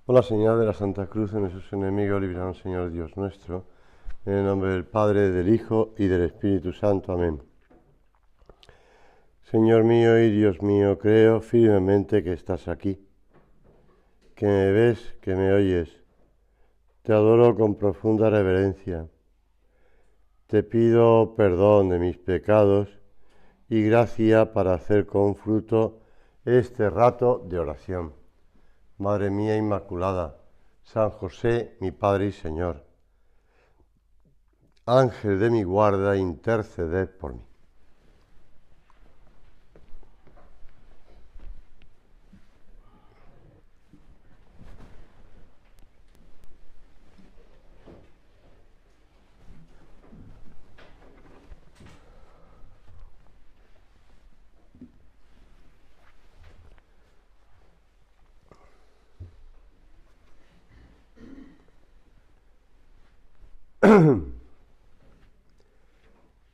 Por la señal de la Santa Cruz de nuestros enemigos, líbranos, Señor Dios nuestro, en el nombre del Padre, del Hijo y del Espíritu Santo. Amén. Señor mío y Dios mío, creo firmemente que estás aquí, que me ves, que me oyes. Te adoro con profunda reverencia. Te pido perdón de mis pecados y gracia para hacer con fruto este rato de oración. Madre mía Inmaculada, San José, mi Padre y Señor, Ángel de mi guarda, interceded por mí.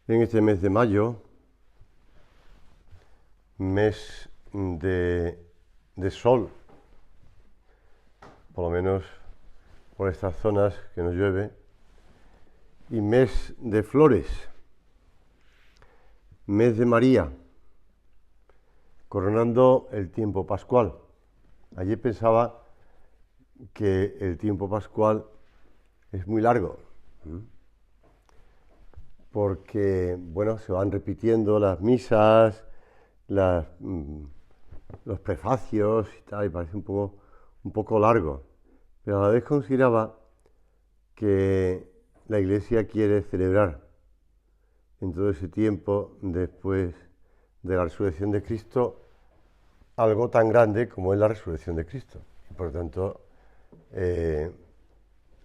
En este mes de mayo, mes de sol, por lo menos por estas zonas que nos llueve, y mes de flores, mes de María, coronando el tiempo pascual. Ayer pensaba que el tiempo pascual es muy largo, porque, bueno, se van repitiendo las misas, los prefacios y tal, y parece un poco largo. Pero a la vez consideraba que la Iglesia quiere celebrar en todo ese tiempo después de la resurrección de Cristo algo tan grande como es la resurrección de Cristo. Y por lo tanto,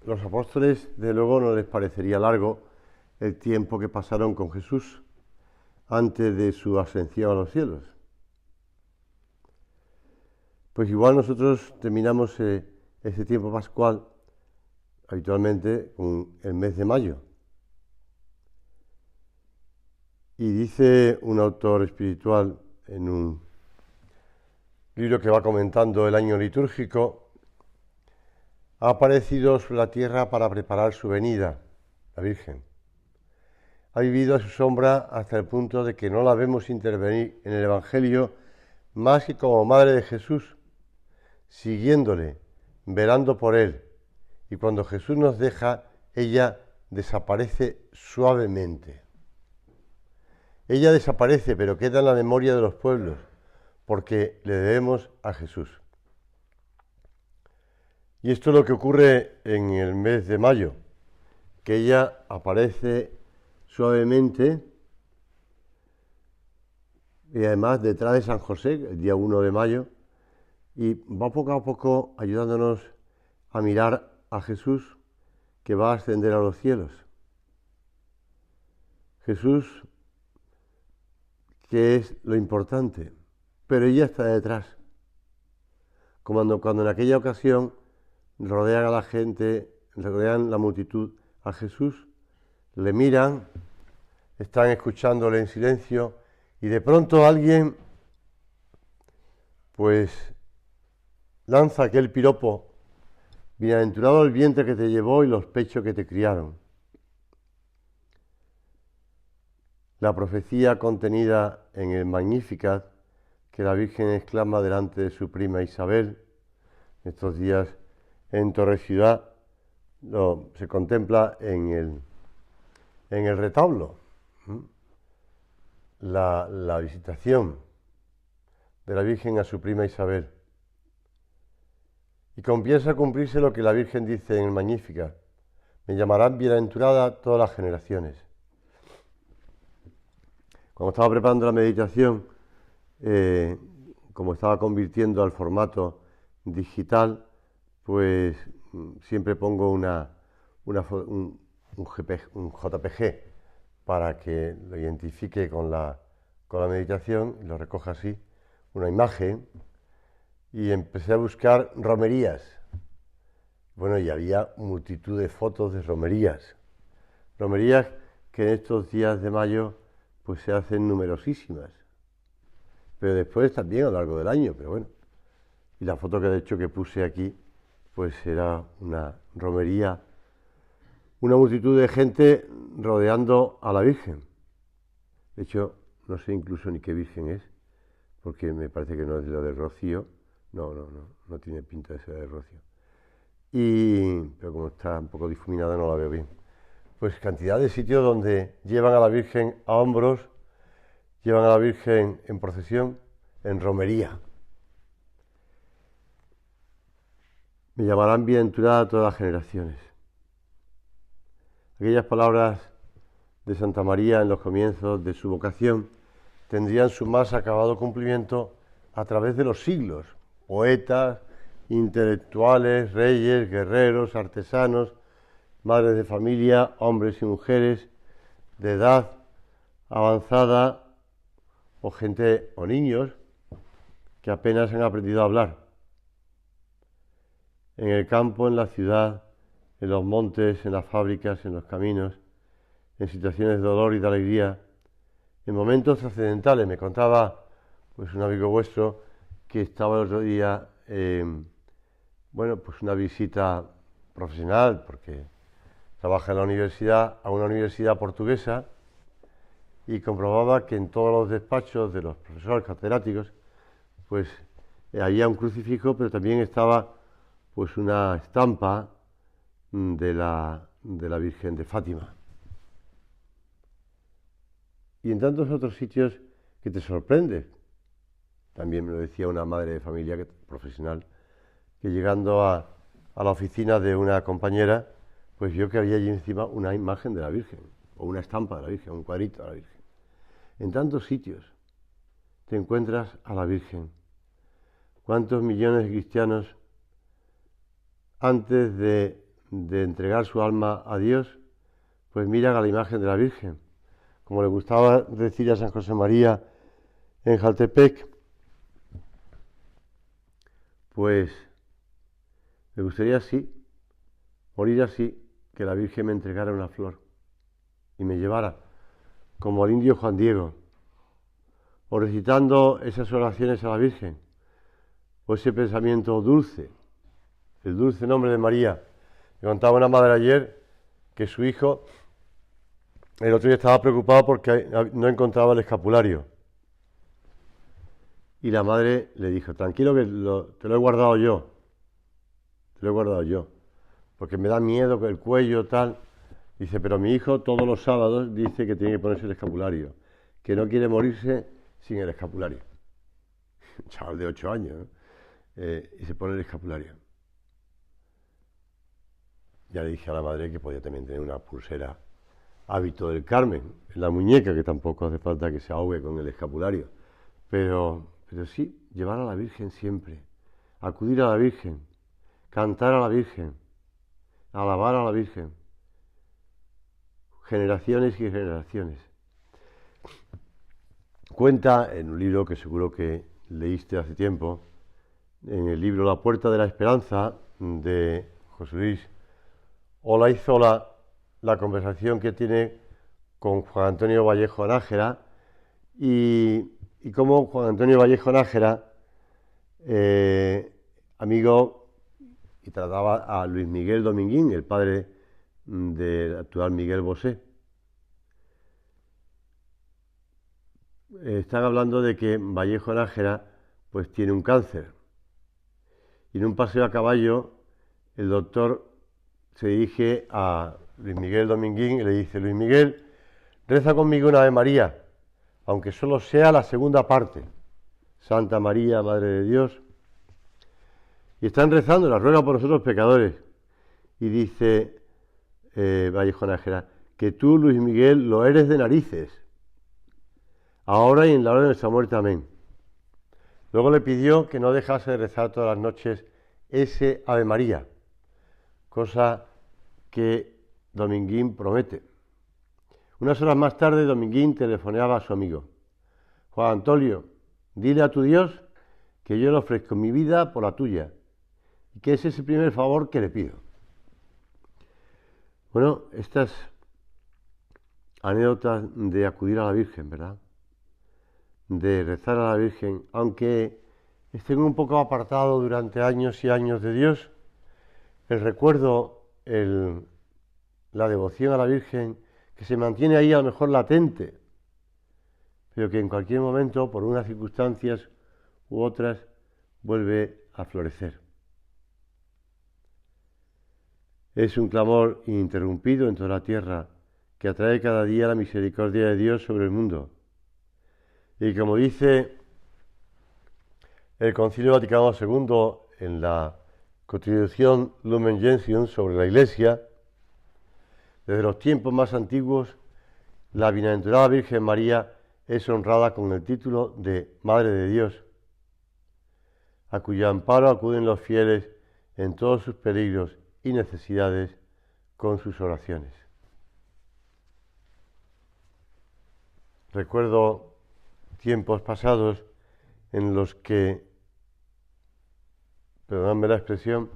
los apóstoles, de luego, no les parecería largo el tiempo que pasaron con Jesús antes de su ascensión a los cielos. Pues igual nosotros terminamos ese tiempo pascual habitualmente con el mes de mayo. Y dice un autor espiritual en un libro que va comentando el año litúrgico: ha aparecido sobre la tierra para preparar su venida, la Virgen. Ha vivido a su sombra hasta el punto de que no la vemos intervenir en el Evangelio más que como Madre de Jesús, siguiéndole, velando por él. Y cuando Jesús nos deja, ella desaparece suavemente. Ella desaparece, pero queda en la memoria de los pueblos, porque le debemos a Jesús. Y esto es lo que ocurre en el mes de mayo, que ella aparece suavemente, y además detrás de San José, el día 1 de mayo, y va poco a poco ayudándonos a mirar a Jesús, que va a ascender a los cielos. Jesús, que es lo importante, pero ella está detrás. Cuando en aquella ocasión rodean a la gente, rodean la multitud a Jesús, le miran, están escuchándole en silencio, y de pronto alguien pues lanza aquel piropo: bienaventurado el vientre que te llevó y los pechos que te criaron. La profecía contenida en el Magnificat, que la Virgen exclama delante de su prima Isabel, estos días en Torre Ciudad, se contempla en el retablo. La visitación de la Virgen a su prima Isabel. Y comienza a cumplirse lo que la Virgen dice en el Magnificat: me llamarán bienaventurada todas las generaciones. Cuando estaba preparando la meditación, como estaba convirtiendo al formato digital, pues siempre pongo un JPG para que lo identifique con la meditación, y lo recoja así, una imagen, y empecé a buscar romerías. Bueno, y había multitud de fotos de romerías que en estos días de mayo pues se hacen numerosísimas, pero después también a lo largo del año, pero bueno. Y la foto que de hecho que puse aquí pues era una romería, una multitud de gente rodeando a la Virgen. De hecho, no sé incluso ni qué Virgen es, porque me parece que no es la del Rocío. No tiene pinta de ser la del Rocío. Pero como está un poco difuminada no la veo bien. Pues cantidad de sitios donde llevan a la Virgen a hombros, llevan a la Virgen en procesión, en romería. Me llamarán bienaventurada todas las generaciones. Aquellas palabras de Santa María en los comienzos de su vocación tendrían su más acabado cumplimiento a través de los siglos. Poetas, intelectuales, reyes, guerreros, artesanos, madres de familia, hombres y mujeres de edad avanzada o gente o niños que apenas han aprendido a hablar. En el campo, en la ciudad, en los montes, en las fábricas, en los caminos, en situaciones de dolor y de alegría, en momentos trascendentales. Me contaba pues un amigo vuestro que estaba el otro día, pues una visita profesional, porque trabaja en la universidad, a una universidad portuguesa, y comprobaba que en todos los despachos de los profesores catedráticos, pues había un crucifijo, pero también estaba pues una estampa de la Virgen de Fátima. Y en tantos otros sitios que te sorprende. También me lo decía una madre de familia profesional, que llegando a la oficina de una compañera, pues vio que había allí encima una imagen de la Virgen, o una estampa de la Virgen, un cuadrito de la Virgen. En tantos sitios te encuentras a la Virgen. ¿Cuántos millones de cristianos, antes de entregar su alma a Dios, pues miran a la imagen de la Virgen? Como le gustaba decir a San José María en Jaltepec, pues me gustaría así, morir así, que la Virgen me entregara una flor y me llevara, como al indio Juan Diego, o recitando esas oraciones a la Virgen, o ese pensamiento dulce, el dulce nombre de María. Me contaba una madre ayer que su hijo el otro día estaba preocupado porque no encontraba el escapulario. Y la madre le dijo, tranquilo que te lo he guardado yo. Te lo he guardado yo. Porque me da miedo que el cuello tal. Dice, pero mi hijo todos los sábados dice que tiene que ponerse el escapulario. Que no quiere morirse sin el escapulario. Un chaval de 8 años, ¿no? Y se pone el escapulario. Ya le dije a la madre que podía también tener una pulsera Hábito del Carmen, en la muñeca, que tampoco hace falta que se ahogue con el escapulario. Pero sí, llevar a la Virgen siempre, acudir a la Virgen, cantar a la Virgen, alabar a la Virgen, generaciones y generaciones. Cuenta en un libro que seguro que leíste hace tiempo, en el libro La Puerta de la Esperanza, de José Luis Olaizola, la conversación que tiene con Juan Antonio Vallejo Nájera y cómo Juan Antonio Vallejo Nájera, amigo, y trataba a Luis Miguel Dominguín, el padre del actual Miguel Bosé. Están hablando de que Vallejo Nájera pues tiene un cáncer. Y en un paseo a caballo el doctor se dirige a Luis Miguel Dominguín y le dice, Luis Miguel, reza conmigo una Ave María, aunque solo sea la segunda parte. Santa María, Madre de Dios. Y están rezando, la ruega por nosotros pecadores. Y dice Vallejo Nájera, que tú, Luis Miguel, lo eres de narices, ahora y en la hora de nuestra muerte, amén. Luego le pidió que no dejase de rezar todas las noches ese Ave María, cosa que Dominguín promete. Unas horas más tarde, Dominguín telefoneaba a su amigo. Juan Antonio, dile a tu Dios que yo le ofrezco mi vida por la tuya y que ese es el primer favor que le pido. Bueno, estas anécdotas de acudir a la Virgen, ¿verdad? De rezar a la Virgen, aunque estén un poco apartados durante años y años de Dios, el recuerdo, la devoción a la Virgen, que se mantiene ahí a lo mejor latente, pero que en cualquier momento, por unas circunstancias u otras, vuelve a florecer. Es un clamor ininterrumpido en toda la tierra que atrae cada día la misericordia de Dios sobre el mundo. Y como dice el Concilio Vaticano II en la Constitución Lumen Gentium sobre la Iglesia, desde los tiempos más antiguos, la bienaventurada Virgen María es honrada con el título de Madre de Dios, a cuyo amparo acuden los fieles en todos sus peligros y necesidades con sus oraciones. Recuerdo tiempos pasados en los que, perdóname la expresión,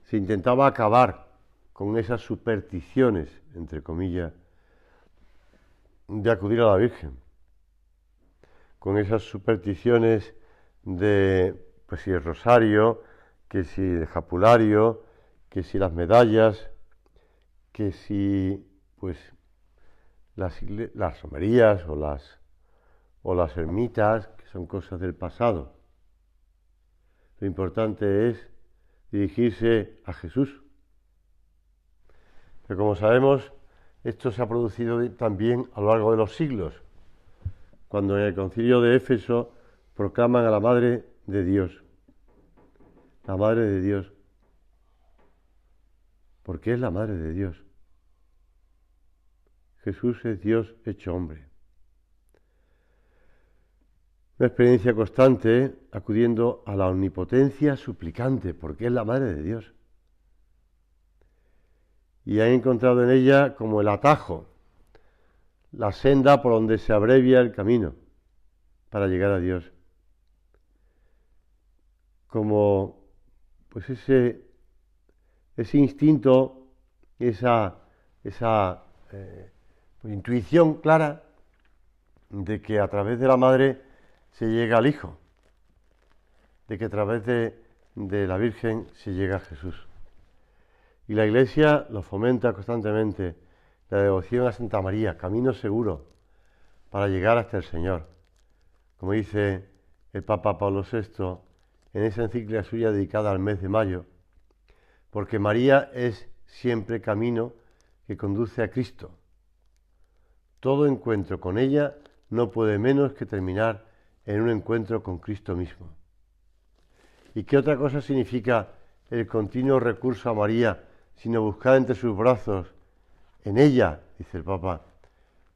se intentaba acabar con esas supersticiones, entre comillas, de acudir a la Virgen, con esas supersticiones de, pues si el rosario, que si el escapulario, que si las medallas, que si, pues, las romerías o las ermitas, que son cosas del pasado. Lo importante es dirigirse a Jesús. Pero como sabemos, esto se ha producido también a lo largo de los siglos, cuando en el Concilio de Éfeso proclaman a la Madre de Dios. La Madre de Dios. ¿Por qué es la Madre de Dios? Jesús es Dios hecho hombre. Una experiencia constante acudiendo a la omnipotencia suplicante, porque es la Madre de Dios. Y han encontrado en ella como el atajo, la senda por donde se abrevia el camino para llegar a Dios. Como pues ese instinto, esa pues, intuición clara de que a través de la Madre se llega al Hijo, de que a través de la Virgen se llega a Jesús. Y la Iglesia lo fomenta constantemente, la devoción a Santa María, camino seguro para llegar hasta el Señor. Como dice el Papa Pablo VI en esa encíclica suya dedicada al mes de mayo, porque María es siempre camino que conduce a Cristo. Todo encuentro con ella no puede menos que terminar en un encuentro con Cristo mismo. ¿Y qué otra cosa significa el continuo recurso a María, sino buscar entre sus brazos, en ella, dice el Papa,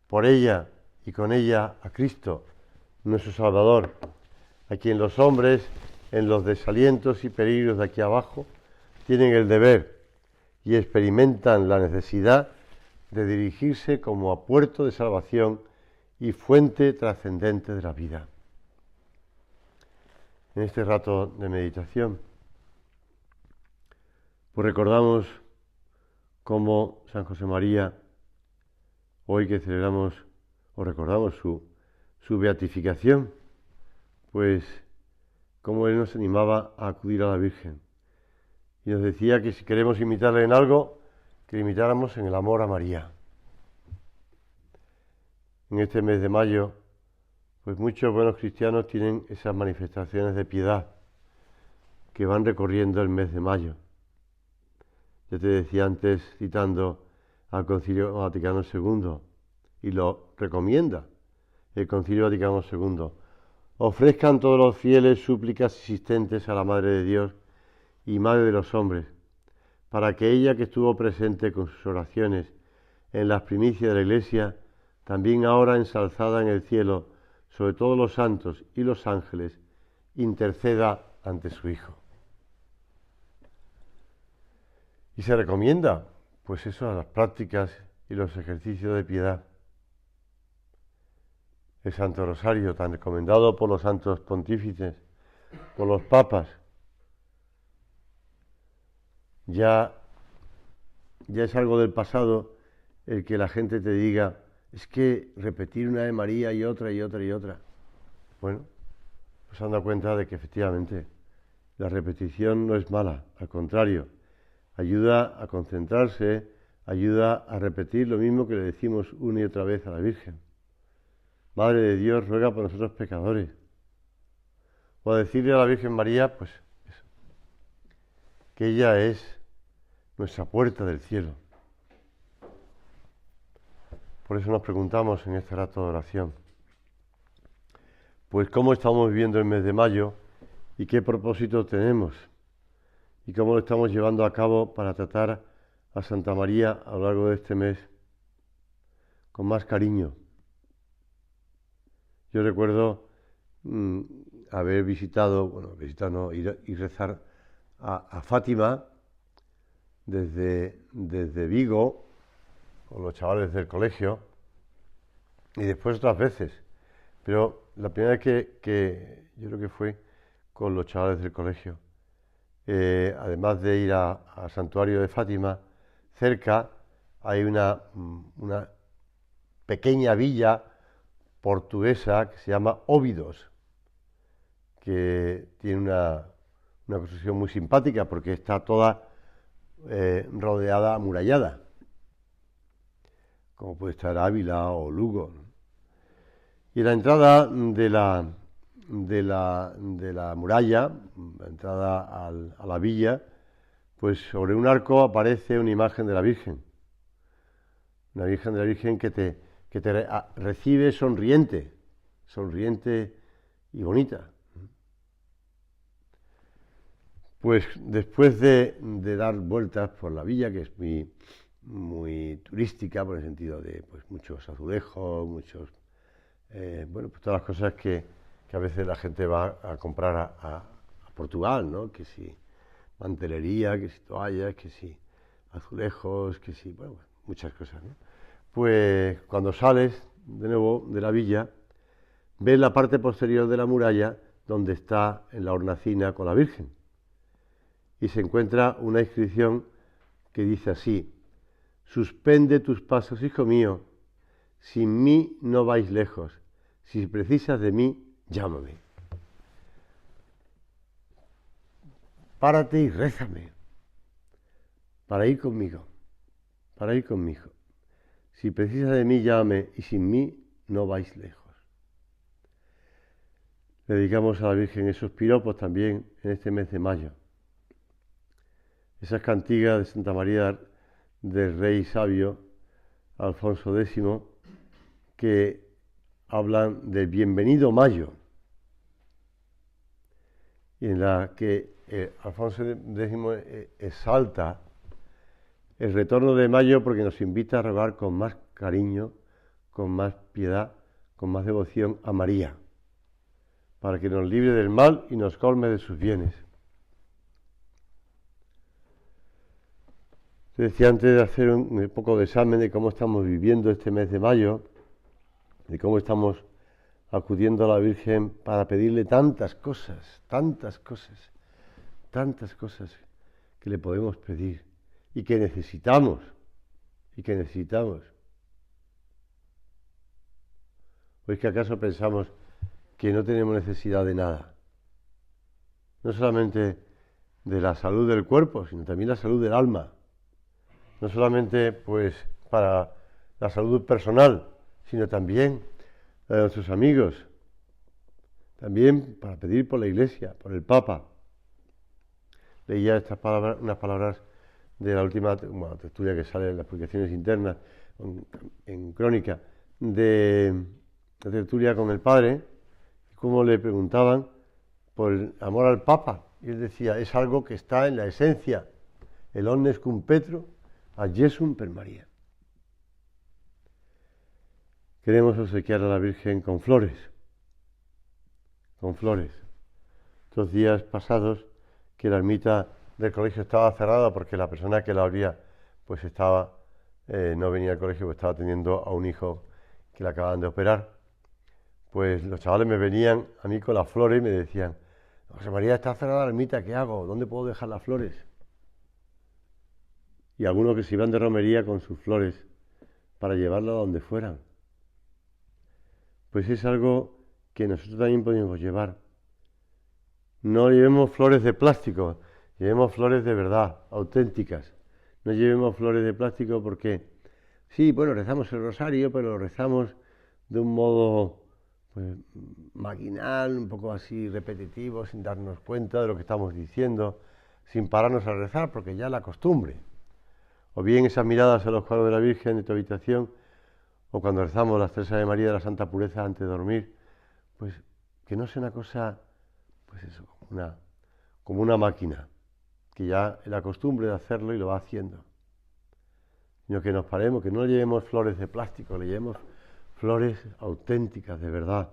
por ella y con ella a Cristo, nuestro Salvador, a quien los hombres, en los desalientos y peligros de aquí abajo, tienen el deber y experimentan la necesidad de dirigirse como a puerto de salvación y fuente trascendente de la vida. En este rato de meditación, pues recordamos cómo San José María, hoy que celebramos o recordamos su beatificación, pues cómo él nos animaba a acudir a la Virgen. Y nos decía que si queremos imitarle en algo, que imitáramos en el amor a María. En este mes de mayo, pues muchos buenos cristianos tienen esas manifestaciones de piedad que van recorriendo el mes de mayo. Ya te decía antes, citando al Concilio Vaticano II, y lo recomienda el Concilio Vaticano II. Ofrezcan todos los fieles súplicas existentes a la Madre de Dios y Madre de los hombres, para que ella, que estuvo presente con sus oraciones en las primicias de la Iglesia, también ahora ensalzada en el cielo sobre todos los santos y los ángeles, interceda ante su Hijo. Y se recomienda, pues eso, a las prácticas y los ejercicios de piedad. El Santo Rosario, tan recomendado por los santos pontífices, por los papas, ya es algo del pasado el que la gente te diga, es que repetir una de María y otra y otra y otra. Bueno, pues se han dado cuenta de que efectivamente la repetición no es mala, al contrario, ayuda a concentrarse, ayuda a repetir lo mismo que le decimos una y otra vez a la Virgen. Madre de Dios, ruega por nosotros pecadores. O a decirle a la Virgen María, pues eso, que ella es nuestra puerta del cielo. Por eso nos preguntamos en este rato de oración, pues cómo estamos viviendo el mes de mayo y qué propósito tenemos y cómo lo estamos llevando a cabo para tratar a Santa María a lo largo de este mes con más cariño. Yo recuerdo haber visitado, ir y rezar a Fátima desde Vigo con los chavales del colegio y después otras veces. Pero la primera vez que yo creo que fue con los chavales del colegio. Además de ir al santuario de Fátima, cerca hay una pequeña villa portuguesa que se llama Óbidos, que tiene una construcción muy simpática porque está toda rodeada, amurallada, como puede estar Ávila o Lugo, ¿no? Y la entrada de la muralla, la entrada a la villa, pues sobre un arco aparece una imagen de la Virgen. Una imagen de la Virgen que te recibe sonriente y bonita. Pues después de dar vueltas por la villa, que es muy turística, por el sentido de pues, muchos azulejos, pues todas las cosas que a veces la gente va a comprar a Portugal, ¿no? Que si mantelería, que si toallas, que si azulejos, que si, muchas cosas, ¿no? Pues cuando sales de nuevo de la villa, ves la parte posterior de la muralla donde está en la hornacina con la Virgen. Y se encuentra una inscripción que dice así: suspende tus pasos, hijo mío, sin mí no vais lejos, si precisas de mí, llámame. Párate y rézame para ir conmigo. Si precisas de mí, llámame, y sin mí no vais lejos. Le dedicamos a la Virgen esos piropos también en este mes de mayo. Esas cantigas de Santa María del Rey Sabio, Alfonso X, que hablan del bienvenido mayo, y en la que Alfonso X exalta el retorno de mayo porque nos invita a rogar con más cariño, con más piedad, con más devoción a María, para que nos libre del mal y nos colme de sus bienes. Te decía antes de hacer un poco de examen de cómo estamos viviendo este mes de mayo, de cómo estamos acudiendo a la Virgen para pedirle tantas cosas que le podemos pedir y que necesitamos. ¿O es que acaso pensamos que no tenemos necesidad de nada? No solamente de la salud del cuerpo, sino también la salud del alma. No solamente pues para la salud personal, sino también la de nuestros amigos, también para pedir por la Iglesia, por el Papa. Leía estas palabras, unas palabras de la última tertulia que sale en las publicaciones internas, en Crónica, de la tertulia con el Padre, cómo le preguntaban por el amor al Papa, y él decía, es algo que está en la esencia, el omnes cum Petro, ad Jesum per María. Queremos obsequiar a la Virgen con flores. Estos días pasados que la ermita del colegio estaba cerrada porque la persona que la abría pues no venía al colegio, pues estaba teniendo a un hijo que le acababan de operar. Pues los chavales me venían a mí con las flores y me decían, José María, está cerrada la ermita, ¿qué hago? ¿Dónde puedo dejar las flores? Y algunos que se iban de romería con sus flores para llevarlas a donde fueran. Pues es algo que nosotros también podemos llevar. No llevemos flores de plástico, Llevemos flores de verdad, auténticas. No llevemos flores de plástico porque, sí, bueno, rezamos el rosario, pero lo rezamos de un modo pues, maquinal, un poco así repetitivo, sin darnos cuenta de lo que estamos diciendo, sin pararnos a rezar, porque ya la costumbre. O bien esas miradas a los cuadros de la Virgen de tu habitación, o cuando rezamos las 3 Ave María de la Santa Pureza antes de dormir, pues que no sea una cosa, pues eso, como una máquina, que ya es la costumbre de hacerlo y lo va haciendo. Sino que nos paremos, que no le llevemos flores de plástico, le llevemos flores auténticas, de verdad.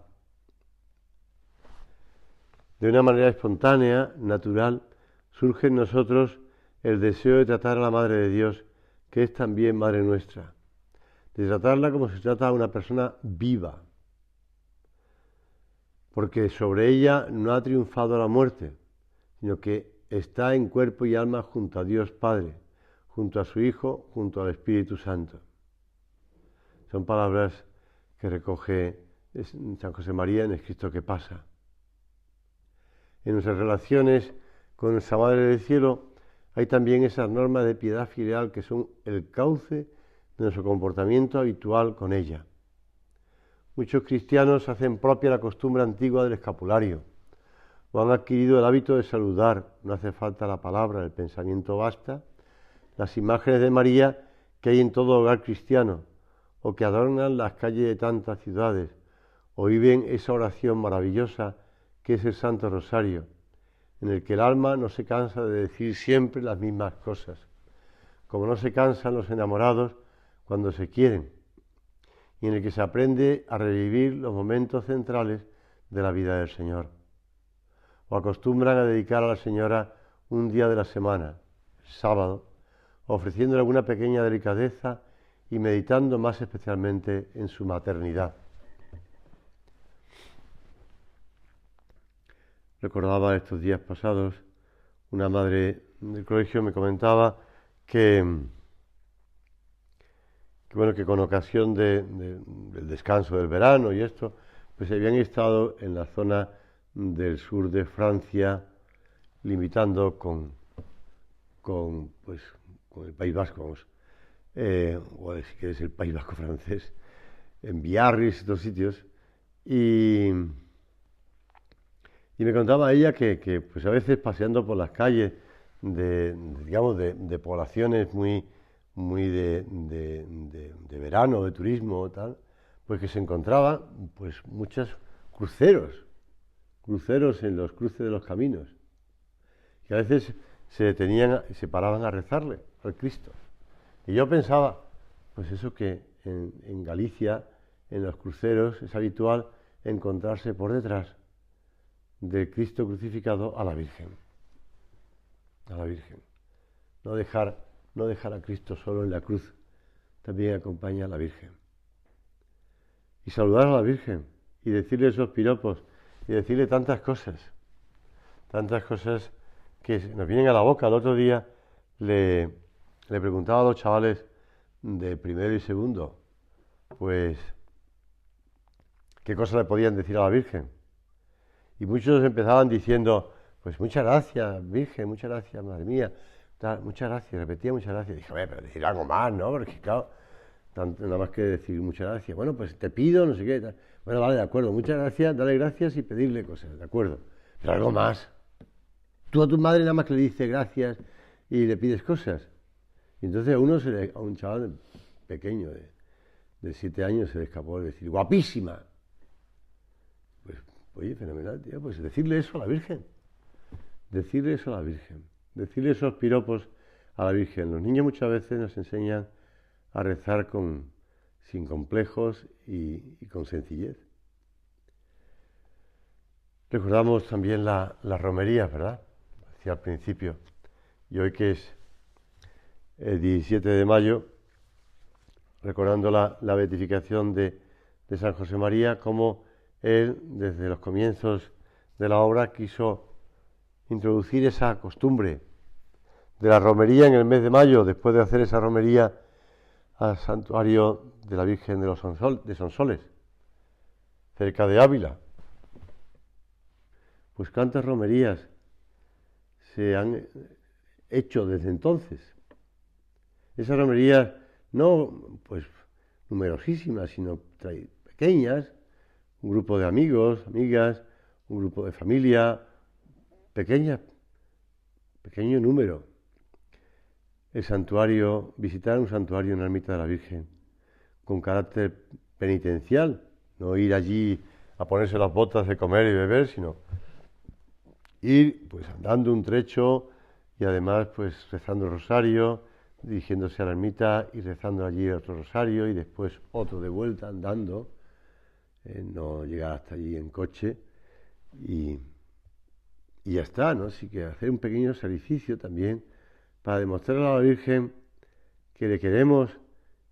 De una manera espontánea, natural, surge en nosotros el deseo de tratar a la Madre de Dios, que es también Madre nuestra, de tratarla como se trata a una persona viva, porque sobre ella no ha triunfado la muerte, sino que está en cuerpo y alma junto a Dios Padre, junto a su Hijo, junto al Espíritu Santo. Son palabras que recoge San José María en Cristo que pasa. En nuestras relaciones con nuestra Madre del Cielo hay también esas normas de piedad filial que son el cauce de nuestro comportamiento habitual con ella. Muchos cristianos hacen propia la costumbre antigua del escapulario, o han adquirido el hábito de saludar, no hace falta la palabra, el pensamiento basta, las imágenes de María que hay en todo hogar cristiano, o que adornan las calles de tantas ciudades, o viven esa oración maravillosa que es el Santo Rosario, en el que el alma no se cansa de decir siempre las mismas cosas, como no se cansan los enamorados cuando se quieren, y en el que se aprende a revivir los momentos centrales de la vida del Señor. O acostumbran a dedicar a la Señora un día de la semana, el sábado, ofreciéndole alguna pequeña delicadeza y meditando más especialmente en su maternidad. Recordaba estos días pasados, una madre del colegio me comentaba que con ocasión del descanso del verano y esto, pues habían estado en la zona del sur de Francia, limitando con el País Vasco, vamos, o si quieres el País Vasco francés, en Biarritz y otros sitios, y me contaba ella que pues a veces paseando por las calles de poblaciones muy de verano, de turismo tal, pues que se encontraba pues muchos cruceros en los cruces de los caminos, que a veces se detenían y se paraban a rezarle al Cristo. Y yo pensaba, pues eso que en Galicia, en los cruceros, es habitual encontrarse por detrás del Cristo crucificado a la Virgen. A la Virgen. No dejar a Cristo solo en la cruz, también acompaña a la Virgen. Y saludar a la Virgen y decirle esos piropos y decirle tantas cosas que nos vienen a la boca. El otro día le preguntaba a los chavales de primero y segundo, pues, qué cosas le podían decir a la Virgen. Y muchos empezaban diciendo, pues muchas gracias, Virgen, muchas gracias, madre mía, muchas gracias, repetía muchas gracias. Dije, pero decir algo más, ¿no? Porque claro, nada más que decir muchas gracias. Bueno, pues te pido, no sé qué. Tal. Bueno, vale, de acuerdo, muchas gracias, dale gracias y pedirle cosas, de acuerdo. Pero algo más. Tú a tu madre nada más que le dices gracias y le pides cosas. Y entonces a un chaval pequeño de 7 años se le escapó de decir, guapísima. Pues, oye, fenomenal, tío, pues decirle eso a la Virgen. Decirle eso a la Virgen. Decirle esos piropos a la Virgen. Los niños muchas veces nos enseñan a rezar sin complejos y con sencillez. Recordamos también las romerías, ¿verdad? Decía al principio. Y hoy que es el 17 de mayo, recordando la beatificación de San José María, cómo él, desde los comienzos de la obra, quiso introducir esa costumbre de la romería en el mes de mayo, después de hacer esa romería al santuario de la Virgen de Sonsoles, cerca de Ávila. Pues cuántas romerías se han hecho desde entonces. Esas romerías no pues numerosísimas, sino pequeñas, un grupo de amigos, amigas, un grupo de familia, pequeño número. El santuario, visitar un santuario, una ermita de la Virgen, con carácter penitencial, no ir allí a ponerse las botas de comer y beber, sino ir pues andando un trecho y además pues rezando el rosario, dirigiéndose a la ermita y rezando allí otro rosario y después otro de vuelta andando, no llegar hasta allí en coche y ya está, ¿no? Así que hacer un pequeño sacrificio también para demostrarle a la Virgen que le queremos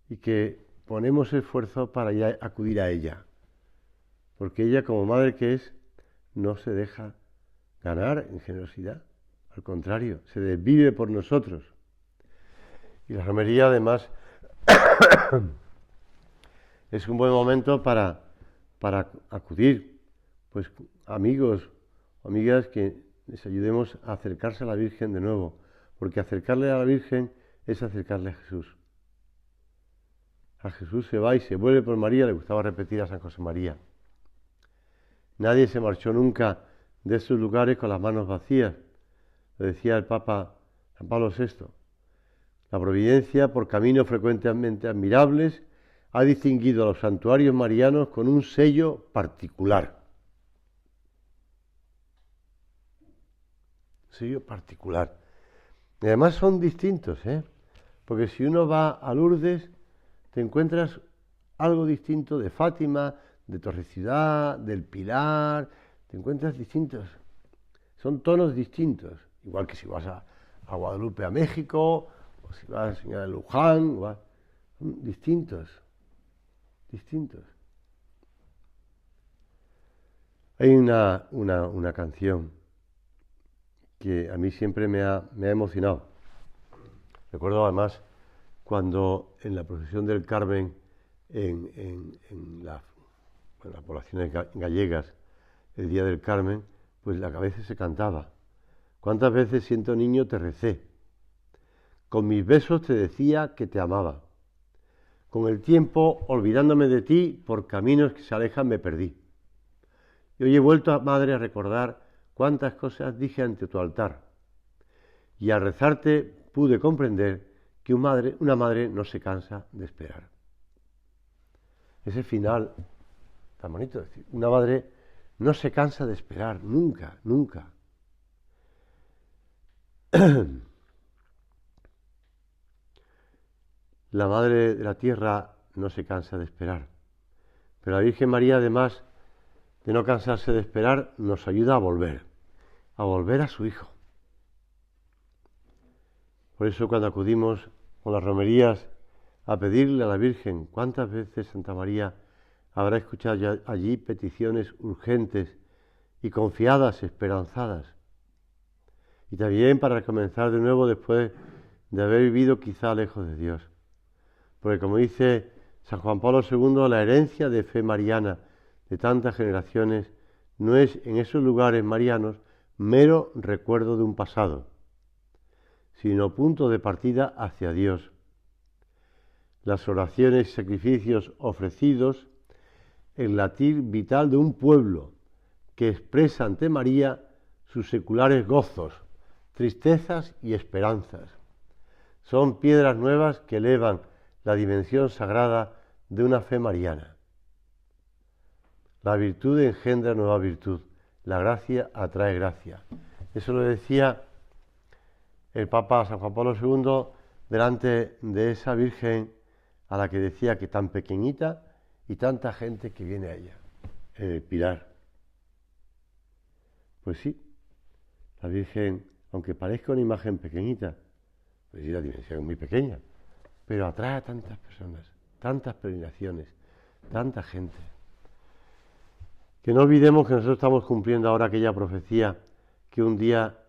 y que ponemos esfuerzo para ya acudir a ella, porque ella, como madre que es, no se deja ganar en generosidad, al contrario, se desvive por nosotros. Y la romería además es un buen momento para acudir, pues amigos o amigas que les ayudemos a acercarse a la Virgen de nuevo, porque acercarle a la Virgen es acercarle a Jesús. A Jesús se va y se vuelve por María, le gustaba repetir a San José María. Nadie se marchó nunca de esos lugares con las manos vacías, lo decía el Papa San Pablo VI. La providencia, por caminos frecuentemente admirables, ha distinguido a los santuarios marianos con un sello particular. Sello particular. Y además son distintos, porque si uno va a Lourdes, te encuentras algo distinto de Fátima, de Torre Ciudad, del Pilar, te encuentras distintos. Son tonos distintos, igual que si vas a Guadalupe, a México, o si vas a Luján, son distintos. Hay una canción que a mí siempre me ha emocionado. Recuerdo además cuando en la procesión del Carmen en las poblaciones gallegas, el día del Carmen, pues a veces se cantaba: ¿cuántas veces siento niño te recé? Con mis besos te decía que te amaba. Con el tiempo, olvidándome de ti, por caminos que se alejan me perdí. Y hoy he vuelto, madre, a recordar cuántas cosas dije ante tu altar. Y al rezarte pude comprender que una madre no se cansa de esperar. Ese final tan bonito, es decir, una madre no se cansa de esperar, nunca, nunca. La Madre de la Tierra no se cansa de esperar, pero la Virgen María, además de no cansarse de esperar, nos ayuda a volver a su Hijo. Por eso cuando acudimos con las romerías a pedirle a la Virgen, ¿cuántas veces Santa María habrá escuchado ya allí peticiones urgentes y confiadas, esperanzadas? Y también para comenzar de nuevo después de haber vivido quizá lejos de Dios. Porque como dice San Juan Pablo II, la herencia de fe mariana de tantas generaciones no es en esos lugares marianos mero recuerdo de un pasado, sino punto de partida hacia Dios. Las oraciones y sacrificios ofrecidos, el latir vital de un pueblo que expresa ante María sus seculares gozos, tristezas y esperanzas. Son piedras nuevas que elevan la dimensión sagrada de una fe mariana. La virtud engendra nueva virtud, la gracia atrae gracia. Eso lo decía el Papa San Juan Pablo II delante de esa Virgen a la que decía que tan pequeñita y tanta gente que viene a ella, en el Pilar. Pues sí, la Virgen, aunque parezca una imagen pequeñita, pues sí, la dimensión es muy pequeña, pero atrae a tantas personas, tantas peregrinaciones, tanta gente. Que no olvidemos que nosotros estamos cumpliendo ahora aquella profecía que un día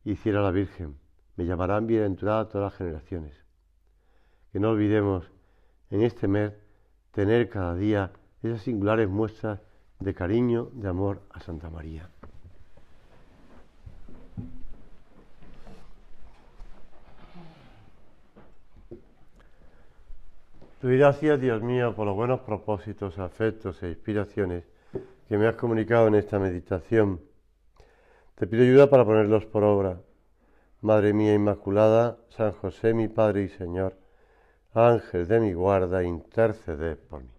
hiciera la Virgen: me llamarán bienaventurada todas las generaciones. Que no olvidemos en este mes tener cada día esas singulares muestras de cariño, de amor a Santa María. Te doy gracias, Dios mío, por los buenos propósitos, afectos e inspiraciones que me has comunicado en esta meditación. Te pido ayuda para ponerlos por obra. Madre mía Inmaculada, San José, mi Padre y Señor, Ángel de mi guarda, interceded por mí.